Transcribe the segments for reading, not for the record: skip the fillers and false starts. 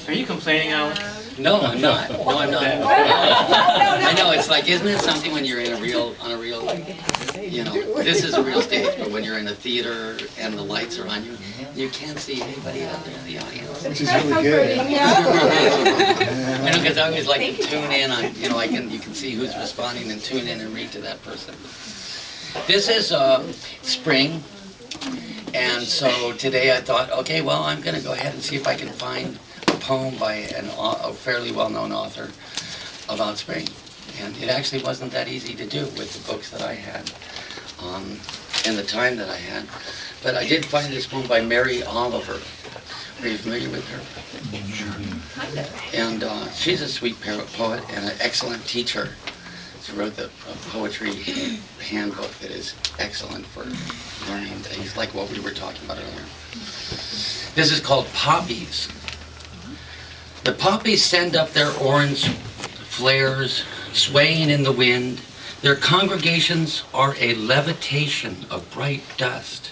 Are you complaining, Alex? No, I'm not. No, I'm not. I know, it's like, isn't it something when you're in a real, you know, this is a real stage, but when you're in a theater and the lights are on you, you can't see anybody out there in the audience. Which is really good. I know, because I always like to tune in on, you know, you can see who's responding and tune in and read to that person. This is spring, and so today I thought, okay, well, I'm going to go ahead and see if I can find a poem by a fairly well-known author about spring. And it actually wasn't that easy to do with the books that I had and the time that I had. But I did find this poem by Mary Oliver. Are you familiar with her? Sure. And she's a sweet poet and an excellent teacher. She wrote a poetry handbook that is excellent for learning things like what we were talking about earlier. This is called Poppies. The poppies send up their orange flares, swaying in the wind. Their congregations are a levitation of bright dust,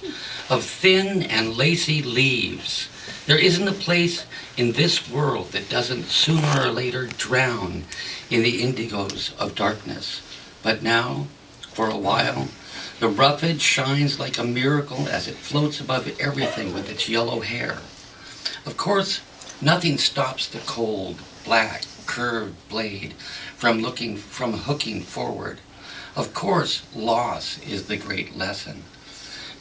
of thin and lacy leaves. There isn't a place in this world that doesn't sooner or later drown in the indigos of darkness. But now, for a while, the roughage shines like a miracle as it floats above everything with its yellow hair. Of course, nothing stops the cold, black, curved blade from hooking forward. Of course, loss is the great lesson.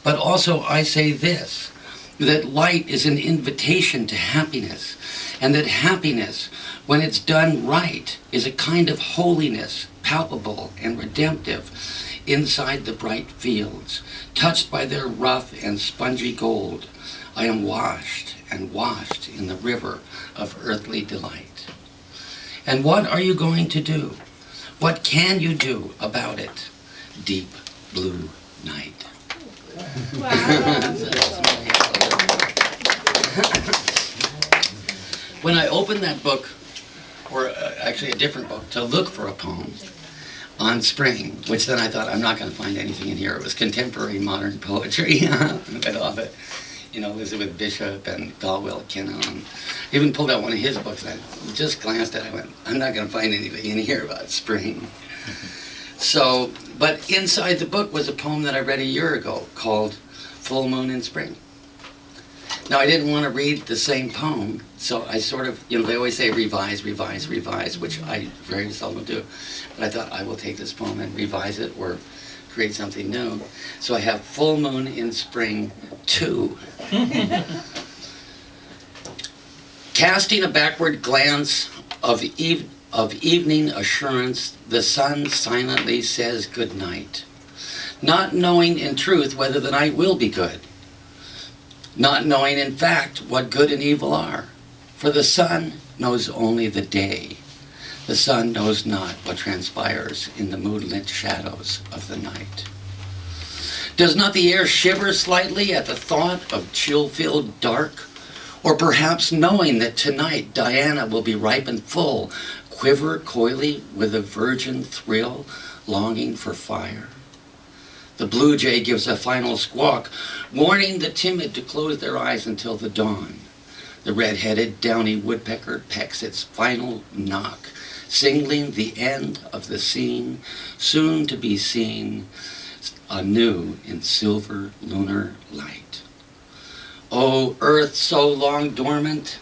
But also I say this, that light is an invitation to happiness, and that happiness, when it's done right, is a kind of holiness, palpable and redemptive, inside the bright fields, touched by their rough and spongy gold. I am washed and washed in the river of earthly delight. And what are you going to do? What can you do about it? Deep blue night. When I opened that book, or actually a different book, to look for a poem on spring, which then I thought, I'm not going to find anything in here. It was contemporary modern poetry. But all the, you know, Elizabeth Bishop and Galwell Kinnan. I even pulled out one of his books. I just glanced at it. I went, I'm not going to find anything in here about spring. So, but inside the book was a poem that I read a year ago called Full Moon in Spring. Now, I didn't want to read the same poem, so I sort of, you know, they always say revise, revise, revise, which I very seldom do. But I thought I will take this poem and revise it or create something new. So I have Full Moon in Spring 2. Casting a backward glance of evening assurance, the sun silently says good night, not knowing in truth whether the night will be good, not knowing in fact what good and evil are. For the sun knows only the day. The sun knows not what transpires in the moonlit shadows of the night. Does not the air shiver slightly at the thought of chill-filled dark? Or perhaps knowing that tonight Diana will be ripe and full, quiver coyly with a virgin thrill, longing for fire? The blue jay gives a final squawk, warning the timid to close their eyes until the dawn. The red-headed downy woodpecker pecks its final knock, signaling the end of the scene, soon to be seen anew in silver lunar light. O earth so long dormant,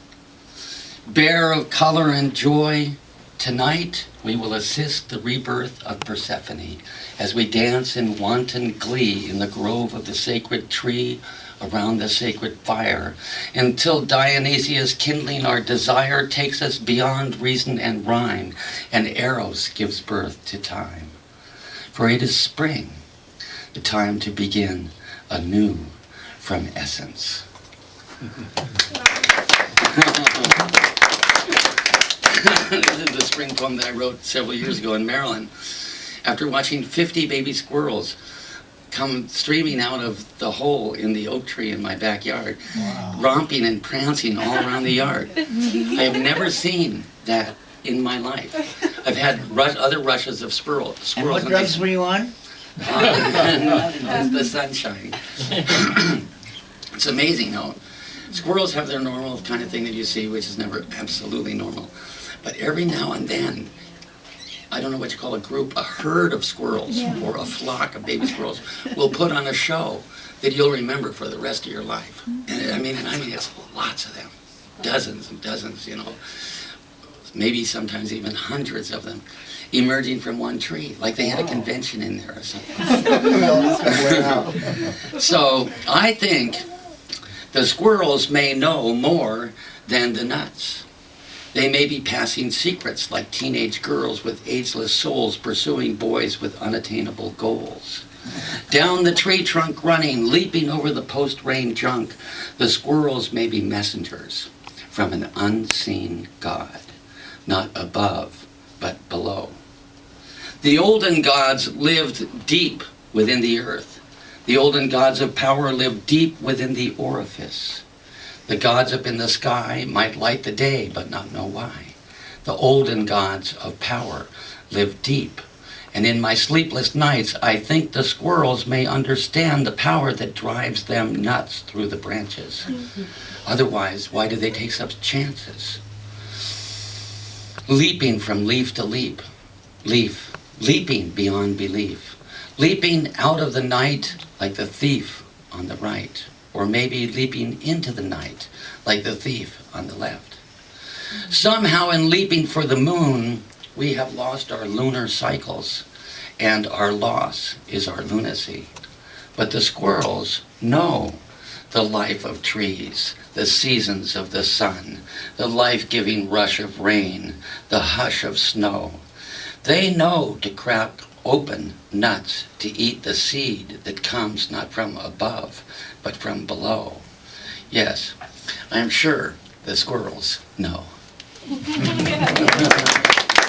bare of color and joy, tonight we will assist the rebirth of Persephone as we dance in wanton glee in the grove of the sacred tree around the sacred fire, until Dionysius, kindling our desire, takes us beyond reason and rhyme, and Eros gives birth to time. For it is spring, the time to begin anew from essence. This is the spring poem that I wrote several years ago in Maryland after watching 50 baby squirrels come streaming out of the hole in the oak tree in my backyard, romping and prancing all around the yard. I have never seen that in my life. I've had other rushes of squirrels. And what drugs were you on? The sunshine. It's amazing, though. Squirrels have their normal kind of thing that you see, which is never absolutely normal. But every now and then, I don't know what you call a group, a herd of squirrels or a flock of baby squirrels will put on a show that you'll remember for the rest of your life. And I mean, it's lots of them, dozens and dozens, you know, maybe sometimes even hundreds of them emerging from one tree, like they had a convention in there or something. So I think the squirrels may know more than the nuts. They may be passing secrets like teenage girls with ageless souls pursuing boys with unattainable goals. Down the tree trunk running, leaping over the post-rain junk, the squirrels may be messengers from an unseen God, not above, but below. The olden gods lived deep within the earth. The olden gods of power lived deep within the orifice. The gods up in the sky might light the day, but not know why. The olden gods of power live deep. And in my sleepless nights, I think the squirrels may understand the power that drives them nuts through the branches. Otherwise, why do they take such chances? Leaping from leaf to leap, leaping beyond belief. Leaping out of the night like the thief on the right. Or maybe leaping into the night, like the thief on the left. Somehow in leaping for the moon, we have lost our lunar cycles, and our loss is our lunacy. But the squirrels know the life of trees, the seasons of the sun, the life-giving rush of rain, the hush of snow. They know to crack open nuts to eat the seed that comes not from above, but from below. Yes, I'm sure the squirrels know.